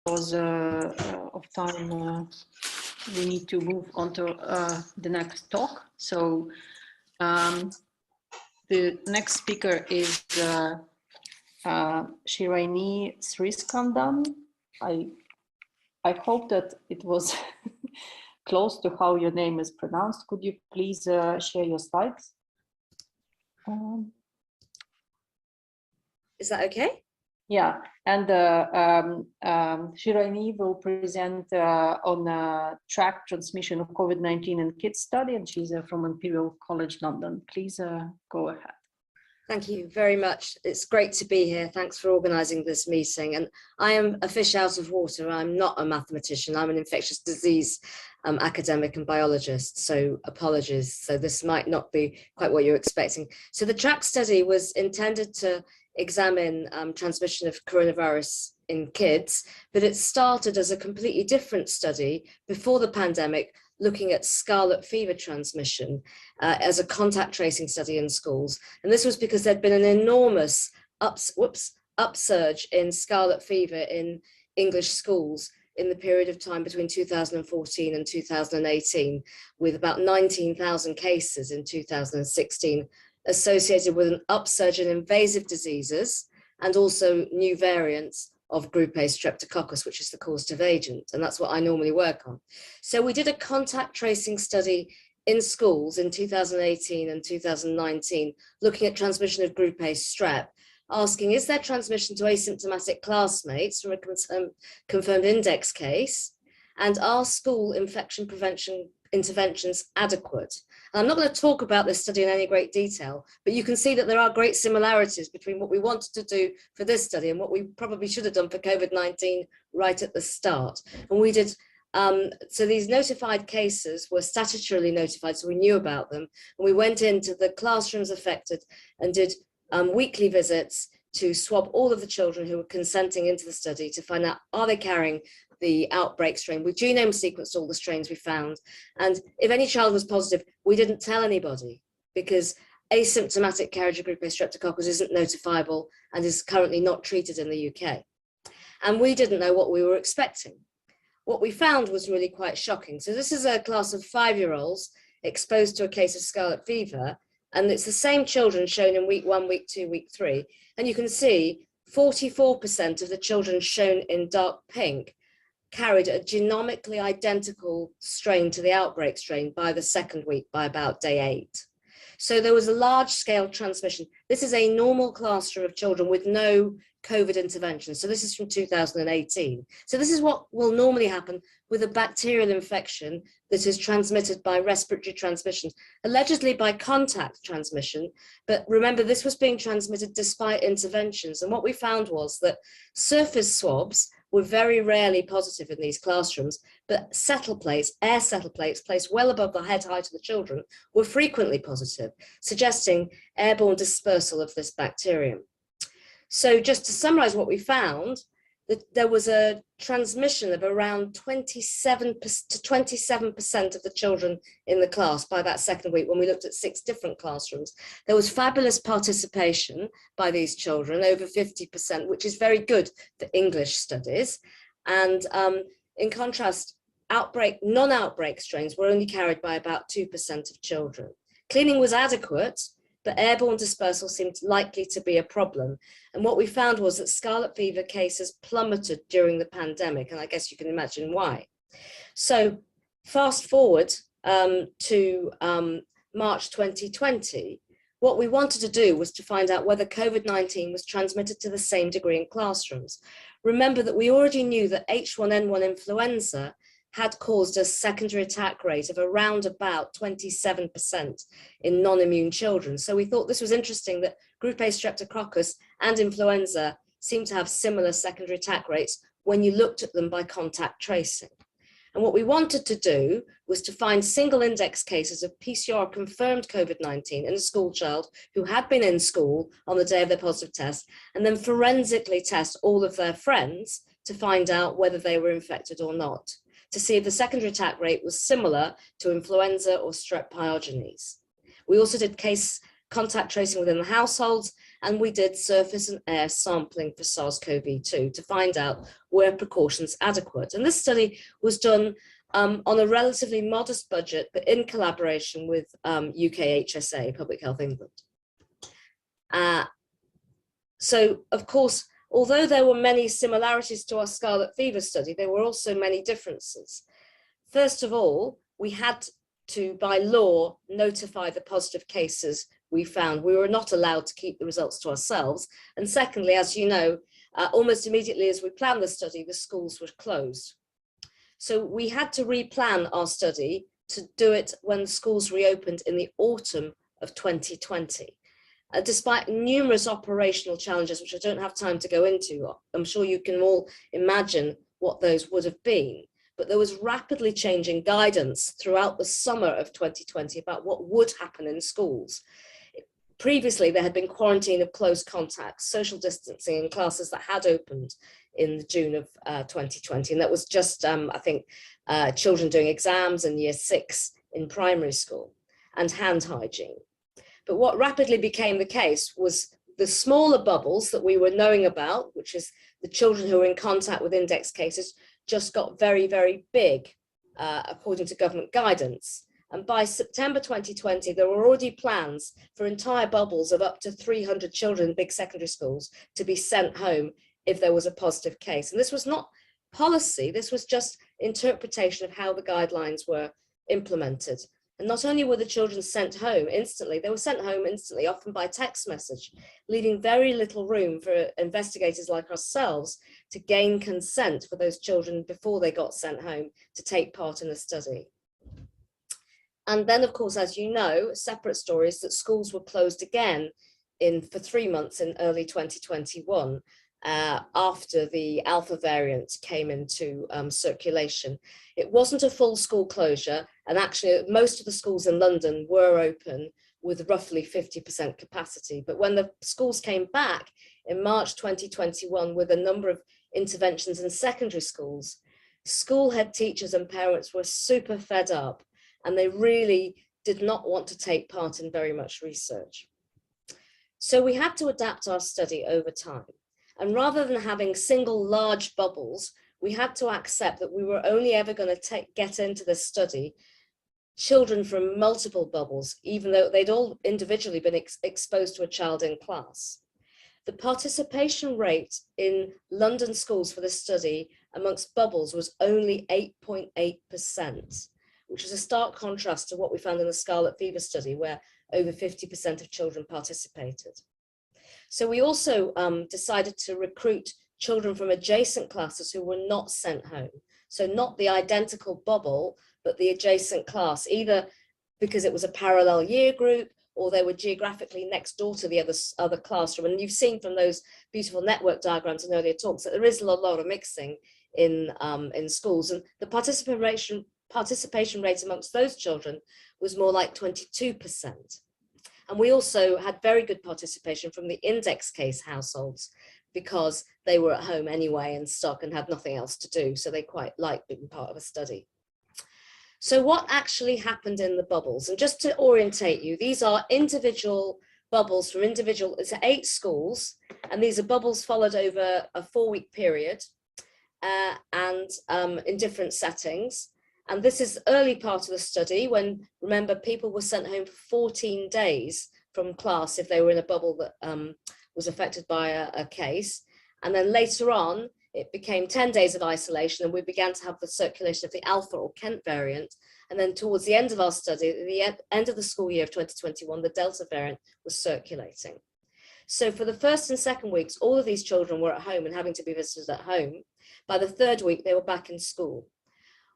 because of time, we need to move on to the next talk. So the next speaker is Shiranee Sriskandan. I hope that it was close to how your name is pronounced. Could you please share your slides? Is that okay? Yeah, and Shiranee will present on TraCK transmission of COVID-19 in kids study, and she's from Imperial College London. Please go ahead. Thank you very much. It's great to be here. Thanks for organising this meeting. And I am a fish out of water. I'm not a mathematician. I'm an infectious disease academic and biologist. So apologies. So this might not be quite what you're expecting. So the TraCK study was intended to examine transmission of coronavirus in kids, but it started as a completely different study before the pandemic, looking at scarlet fever transmission as a contact tracing study in schools. And this was because there'd been an enormous upsurge in scarlet fever in English schools in the period of time between 2014 and 2018, with about 19,000 cases in 2016 associated with an upsurge in invasive diseases and also new variants of group A streptococcus, which is the causative agent. And that's what I normally work on. So we did a contact tracing study in schools in 2018 and 2019, looking at transmission of group A strep, asking, is there transmission to asymptomatic classmates from a confirmed index case? And are school infection prevention interventions adequate? And I'm not going to talk about this study in any great detail, but you can see that there are great similarities between what we wanted to do for this study and what we probably should have done for COVID-19 right at the start. And we did, so these notified cases were statutorily notified, so we knew about them. And we went into the classrooms affected and did weekly visits to swab all of the children who were consenting into the study to find out, are they carrying the outbreak strain? We genome sequenced all the strains we found. And if any child was positive, we didn't tell anybody because asymptomatic carriage of group A streptococcus isn't notifiable and is currently not treated in the UK. And we didn't know what we were expecting. What we found was really quite shocking. So this is a class of 5-year-olds exposed to a case of scarlet fever, and it's the same children shown in week 1, week 2, week 3. And you can see 44% of the children shown in dark pink carried a genomically identical strain to the outbreak strain by the second week, by about day 8. So there was a large scale transmission. This is a normal classroom of children with no COVID intervention. So this is from 2018. So this is what will normally happen with a bacterial infection that is transmitted by respiratory transmission, allegedly by contact transmission. But remember, this was being transmitted despite interventions. And what we found was that surface swabs were very rarely positive in these classrooms, but settle plates, air settle plates placed well above the head height of the children were frequently positive, suggesting airborne dispersal of this bacterium. So just to summarize what we found, that there was a transmission of around 27% to 27% of the children in the class by that second week when we looked at 6 different classrooms. There was fabulous participation by these children, over 50%, which is very good for English studies. And in contrast, non-outbreak strains were only carried by about 2% of children. Cleaning was adequate, but airborne dispersal seemed likely to be a problem. And what we found was that scarlet fever cases plummeted during the pandemic, and I guess you can imagine why. So fast forward to March 2020, what we wanted to do was to find out whether COVID-19 was transmitted to the same degree in classrooms. Remember that we already knew that H1N1 influenza had caused a secondary attack rate of around about 27% in non-immune children. So we thought this was interesting that group A streptococcus and influenza seem to have similar secondary attack rates when you looked at them by contact tracing. And what we wanted to do was to find single index cases of PCR confirmed COVID-19 in a school child who had been in school on the day of their positive test, and then forensically test all of their friends to find out whether they were infected or not, to see if the secondary attack rate was similar to influenza or strep pyogenes. We also did case contact tracing within the households, and we did surface and air sampling for SARS-CoV-2 to find out were precautions adequate. And this study was done on a relatively modest budget, but in collaboration with UK HSA, Public Health England. So, of course, although there were many similarities to our scarlet fever study, there were also many differences. First of all, we had to, by law, notify the positive cases we found. We were not allowed to keep the results to ourselves. And secondly, as you know, almost immediately as we planned the study, the schools were closed. So we had to replan our study to do it when the schools reopened in the autumn of 2020. Despite numerous operational challenges, which I don't have time to go into, I'm sure you can all imagine what those would have been. But there was rapidly changing guidance throughout the summer of 2020 about what would happen in schools. Previously, there had been quarantine of close contacts, social distancing in classes that had opened in June of 2020. And that was just, I think, children doing exams in year 6 in primary school, and hand hygiene. But what rapidly became the case was the smaller bubbles that we were knowing about, which is the children who were in contact with index cases, just got very, very big, according to government guidance. And by September 2020, there were already plans for entire bubbles of up to 300 children in big secondary schools to be sent home if there was a positive case. And this was not policy, this was just interpretation of how the guidelines were implemented. And not only were the children sent home instantly, they were sent home instantly, often by text message, leaving very little room for investigators like ourselves to gain consent for those children before they got sent home to take part in the study. And then, of course, as you know, separate stories that schools were closed again for 3 months in early 2021, after the Alpha variant came into circulation. It wasn't a full school closure, and actually most of the schools in London were open with roughly 50% capacity. But when the schools came back in March 2021 with a number of interventions in secondary schools, school head teachers and parents were super fed up, and they really did not want to take part in very much research. So we had to adapt our study over time. And rather than having single large bubbles, we had to accept that we were only ever going to get into this study children from multiple bubbles, even though they'd all individually been exposed to a child in class. The participation rate in London schools for this study amongst bubbles was only 8.8%, which is a stark contrast to what we found in the scarlet fever study, where over 50% of children participated. So we also decided to recruit children from adjacent classes who were not sent home. So not the identical bubble, but the adjacent class, either because it was a parallel year group or they were geographically next door to the other classroom. And you've seen from those beautiful network diagrams in earlier talks that there is a lot of mixing in schools. And the participation rate amongst those children was more like 22%. And we also had very good participation from the index case households because they were at home anyway and stuck and had nothing else to do. So they quite liked being part of a study. So what actually happened in the bubbles? And just to orientate you, these are individual bubbles from it's 8 schools. And these are bubbles followed over a 4-week period and in different settings. And this is the early part of the study when, remember, people were sent home for 14 days from class if they were in a bubble that was affected by a case. And then later on, it became 10 days of isolation, and we began to have the circulation of the Alpha or Kent variant. And then towards the end of our study, at the end of the school year of 2021, the Delta variant was circulating. So for the first and second weeks, all of these children were at home and having to be visited at home. By the 3rd week, they were back in school.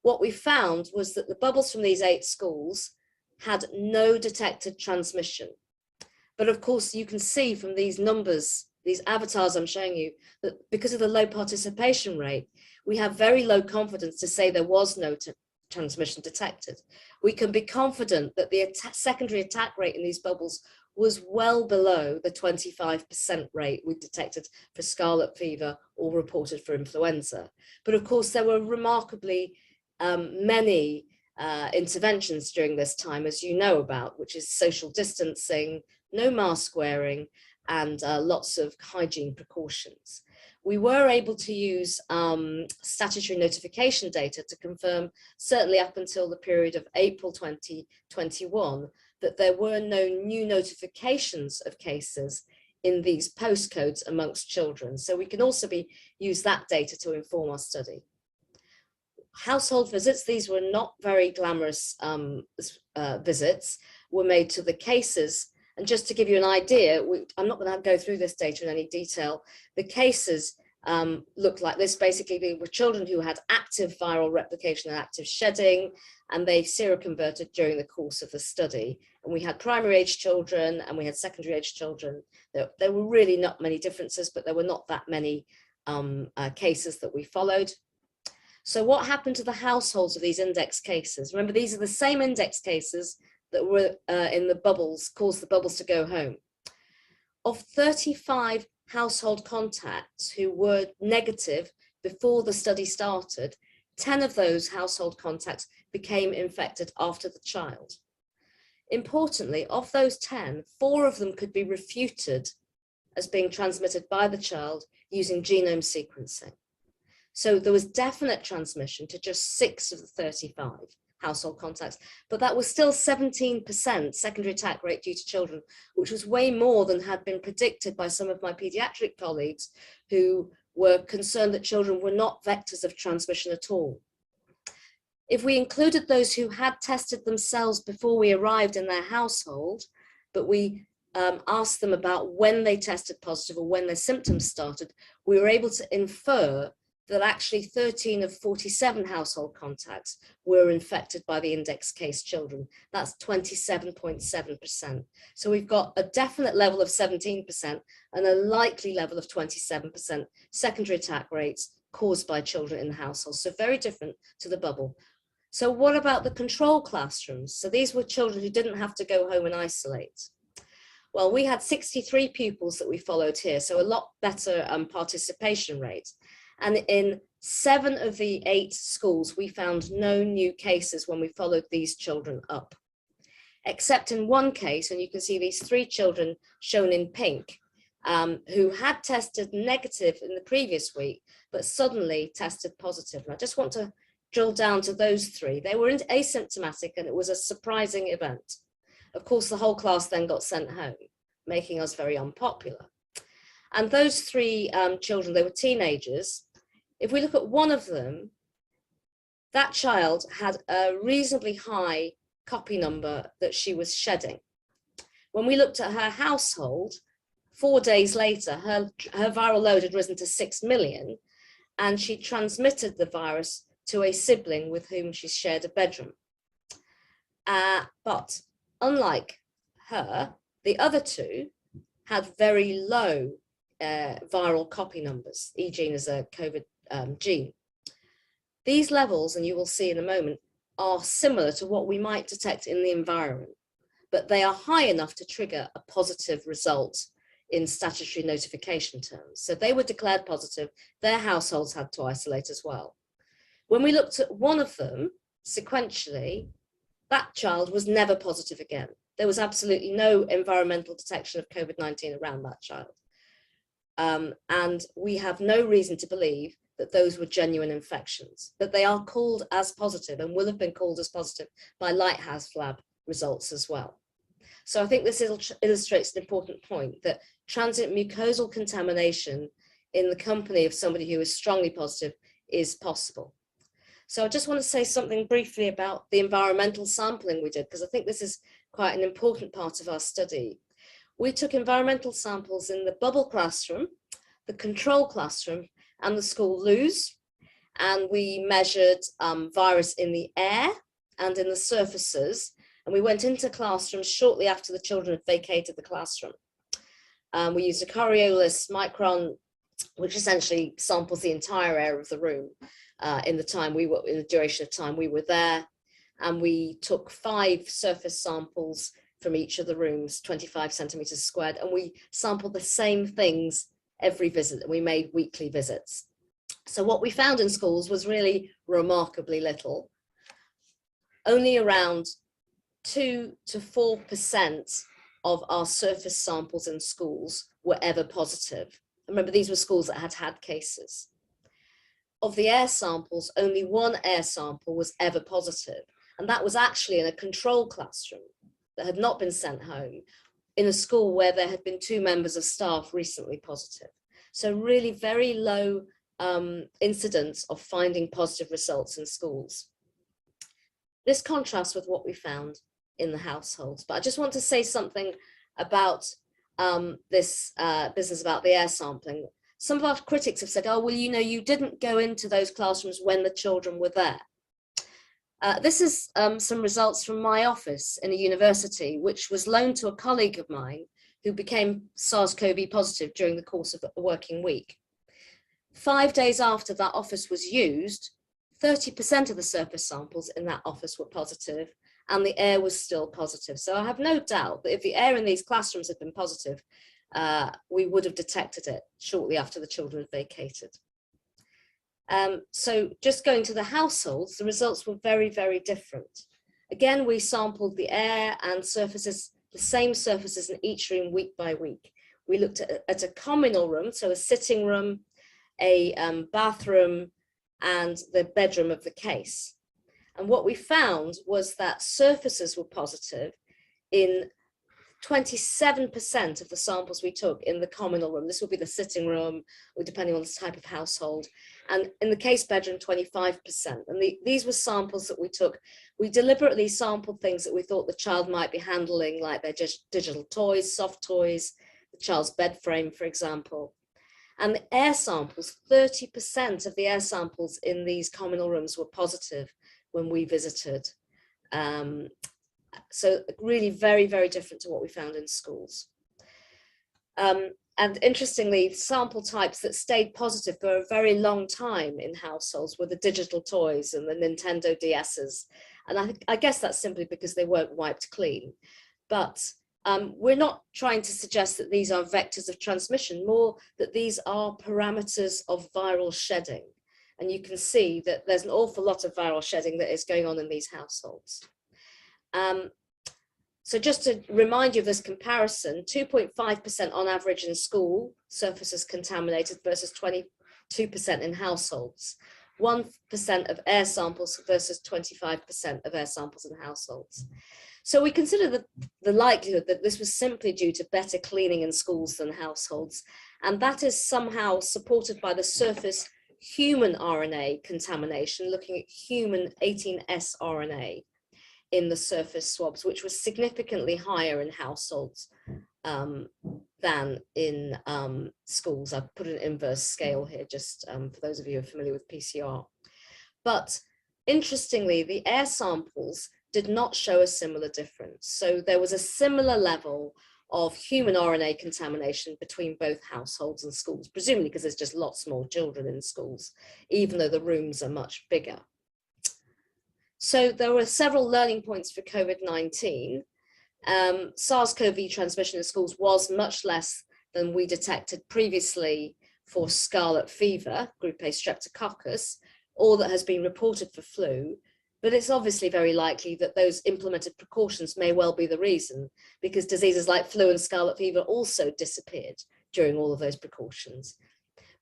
What we found was that the bubbles from these 8 schools had no detected transmission. But of course, you can see from these numbers, these avatars I'm showing you, that because of the low participation rate, we have very low confidence to say there was no transmission detected. We can be confident that the secondary attack rate in these bubbles was well below the 25% rate we detected for scarlet fever or reported for influenza. But of course, there were remarkably many interventions during this time, as you know about, which is social distancing, no mask wearing, and lots of hygiene precautions. We were able to use statutory notification data to confirm, certainly up until the period of April 2021, that there were no new notifications of cases in these postcodes amongst children. So we can also use that data to inform our study. Household visits, these were not very glamorous visits, were made to the cases. And just to give you an idea, I'm not going to go through this data in any detail. The cases looked like this. Basically, they were children who had active viral replication and active shedding, and they seroconverted during the course of the study. And we had primary age children and we had secondary age children. There were really not many differences, but there were not that many cases that we followed. So what happened to the households of these index cases? Remember, these are the same index cases that were in the bubbles, caused the bubbles to go home. Of 35 household contacts who were negative before the study started, 10 of those household contacts became infected after the child. Importantly, of those 10, 4 of them could be refuted as being transmitted by the child using genome sequencing. So there was definite transmission to just 6 of the 35 household contacts, but that was still 17% secondary attack rate due to children, which was way more than had been predicted by some of my pediatric colleagues who were concerned that children were not vectors of transmission at all. If we included those who had tested themselves before we arrived in their household, but we asked them about when they tested positive or when their symptoms started, we were able to infer that actually 13 of 47 household contacts were infected by the index case children. That's 27.7%. So we've got a definite level of 17% and a likely level of 27% secondary attack rates caused by children in the household. So very different to the bubble. So what about the control classrooms? So these were children who didn't have to go home and isolate. Well, we had 63 pupils that we followed here, so a lot better participation rate. And in 7 of the 8 schools, we found no new cases when we followed these children up. Except in one case, and you can see these 3 children shown in pink, who had tested negative in the previous week, but suddenly tested positive. And I just want to drill down to those 3. They were asymptomatic and it was a surprising event. Of course, the whole class then got sent home, making us very unpopular. And those 3 children, they were teenagers. If we look at one of them, that child had a reasonably high copy number that she was shedding. When we looked at her household, 4 days later, her viral load had risen to 6 million, and she transmitted the virus to a sibling with whom she shared a bedroom. But unlike her, the other 2 had very low viral copy numbers. E gene is a COVID gene. These levels, and you will see in a moment, are similar to what we might detect in the environment, but they are high enough to trigger a positive result in statutory notification terms. So they were declared positive, their households had to isolate as well. When we looked at one of them sequentially, that child was never positive again. There was absolutely no environmental detection of COVID-19 around that child. And we have no reason to believe that those were genuine infections, but they are called as positive and will have been called as positive by Lighthouse lab results as well. So I think this illustrates an important point, that transient mucosal contamination in the company of somebody who is strongly positive is possible. So I just want to say something briefly about the environmental sampling we did, because I think this is quite an important part of our study. We took environmental samples in the bubble classroom, the control classroom, and the school loos, and we measured virus in the air and in the surfaces, and we went into classrooms shortly after the children had vacated the classroom. We used a Coriolis micron, which essentially samples the entire air of the room in the duration of time we were there, and we took 5 surface samples from each of the rooms, 25 centimeters squared, and we sampled the same things every visit. We made weekly visits. So what we found in schools was really remarkably little. Only around 2 to 4% of our surface samples in schools were ever positive. Remember, these were schools that had had cases. Of the air samples, only one air sample was ever positive, and that was actually in a control classroom that had not been sent home, in a school where there had been 2 members of staff recently positive. So really very low incidence of finding positive results in schools. This contrasts with what we found in the households, but I just want to say something about this business about the air sampling. Some of our critics have said, oh, well, you know, you didn't go into those classrooms when the children were there. This is some results from my office in a university, which was loaned to a colleague of mine who became SARS-CoV positive during the course of a working week. 5 days after that office was used, 30% of the surface samples in that office were positive, and the air was still positive. So I have no doubt that if the air in these classrooms had been positive, we would have detected it shortly after the children had vacated. So just going to the households, the results were very, very different. Again, we sampled the air and surfaces, the same surfaces in each room week by week. We looked at a communal room, so a sitting room, a bathroom, and the bedroom of the case. And what we found was that surfaces were positive in 27% of the samples we took in the communal room. This would be the sitting room, or depending on the type of household. And in the case bedroom, 25%. And these were samples that we took. We deliberately sampled things that we thought the child might be handling, like their digital toys, soft toys, the child's bed frame, for example. And the air samples, 30% of the air samples in these communal rooms were positive when we visited. So really very, very different to what we found in schools. And interestingly, sample types that stayed positive for a very long time in households were the digital toys and the Nintendo DSs. And I guess that's simply because they weren't wiped clean. But we're not trying to suggest that these are vectors of transmission, more that these are parameters of viral shedding. And you can see that there's an awful lot of viral shedding that is going on in these households. So just to remind you of this comparison, 2.5% on average in school surfaces contaminated versus 22% in households, 1% of air samples versus 25% of air samples in households. So we consider the likelihood that this was simply due to better cleaning in schools than households, and that is somehow supported by the surface human RNA contamination, looking at human 18S RNA in the surface swabs, which was significantly higher in households than in schools. I've put an inverse scale here, just for those of you who are familiar with PCR. But interestingly, the air samples did not show a similar difference. So there was a similar level of human RNA contamination between both households and schools, presumably because there's just lots more children in schools, even though the rooms are much bigger. So there were several learning points for COVID-19. SARS-CoV transmission in schools was much less than we detected previously for scarlet fever, group A streptococcus, or that has been reported for flu. But it's obviously very likely that those implemented precautions may well be the reason, because diseases like flu and scarlet fever also disappeared during all of those precautions.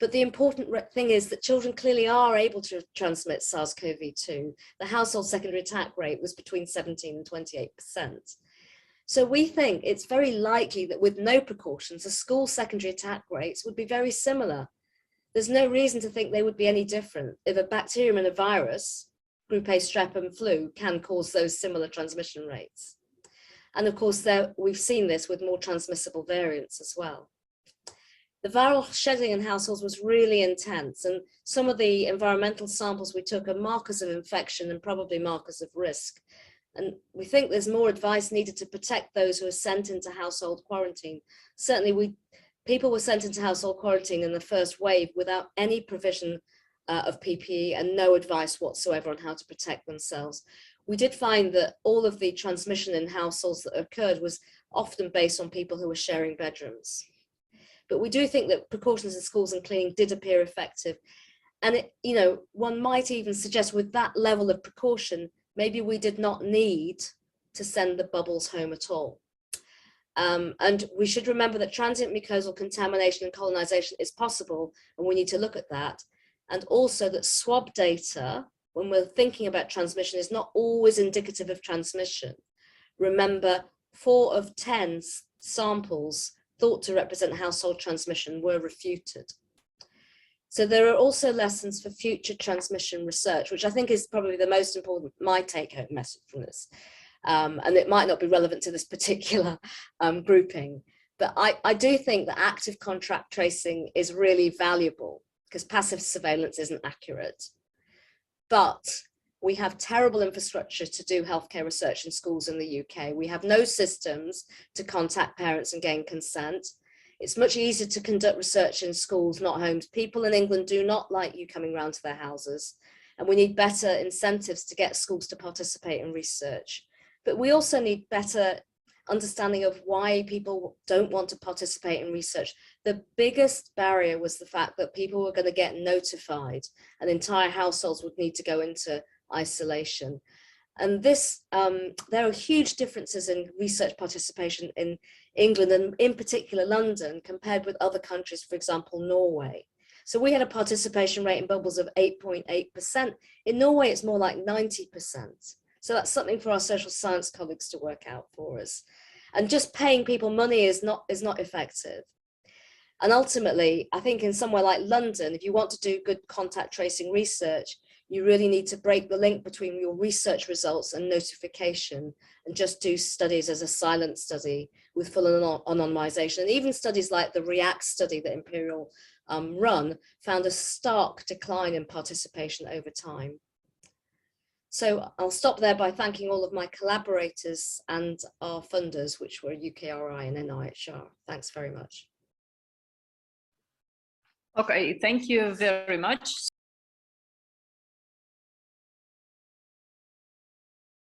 But the important thing is that children clearly are able to transmit SARS-CoV-2. The household secondary attack rate was between 17 and 28%. So we think it's very likely that with no precautions, the school secondary attack rates would be very similar. There's no reason to think they would be any different if a bacterium and a virus, group A strep and flu, can cause those similar transmission rates. And of course, we've seen this with more transmissible variants as well. The viral shedding in households was really intense, and some of the environmental samples we took are markers of infection and probably markers of risk. And we think there's more advice needed to protect those who are sent into household quarantine. Certainly, people were sent into household quarantine in the first wave without any provision of PPE and no advice whatsoever on how to protect themselves. We did find that all of the transmission in households that occurred was often based on people who were sharing bedrooms. But we do think that precautions in schools and cleaning did appear effective. And one might even suggest with that level of precaution, maybe we did not need to send the bubbles home at all. And we should remember that transient mucosal contamination and colonization is possible, and we need to look at that. And also that swab data, when we're thinking about transmission, is not always indicative of transmission. Remember, 4 of 10 samples thought to represent household transmission were refuted. So there are also lessons for future transmission research, which I think is probably the most important, my take-home message from this. And it might not be relevant to this particular grouping, but I do think that active contact tracing is really valuable because passive surveillance isn't accurate. But we have terrible infrastructure to do healthcare research in schools in the UK. We have no systems to contact parents and gain consent. It's much easier to conduct research in schools, not homes. People in England do not like you coming round to their houses, and we need better incentives to get schools to participate in research. But we also need better understanding of why people don't want to participate in research. The biggest barrier was the fact that people were going to get notified and entire households would need to go into isolation. And this, there are huge differences in research participation in England and in particular London compared with other countries, for example, Norway. So we had a participation rate in bubbles of 8.8%. In Norway, it's more like 90%. So that's something for our social science colleagues to work out for us. And just paying people money is not effective. And ultimately, I think in somewhere like London, if you want to do good contact tracing research, you really need to break the link between your research results and notification and just do studies as a silent study with full anonymization. And even studies like the REACT study that Imperial run found a stark decline in participation over time. So I'll stop there by thanking all of my collaborators and our funders, which were UKRI and NIHR. Thanks very much. Okay, thank you very much.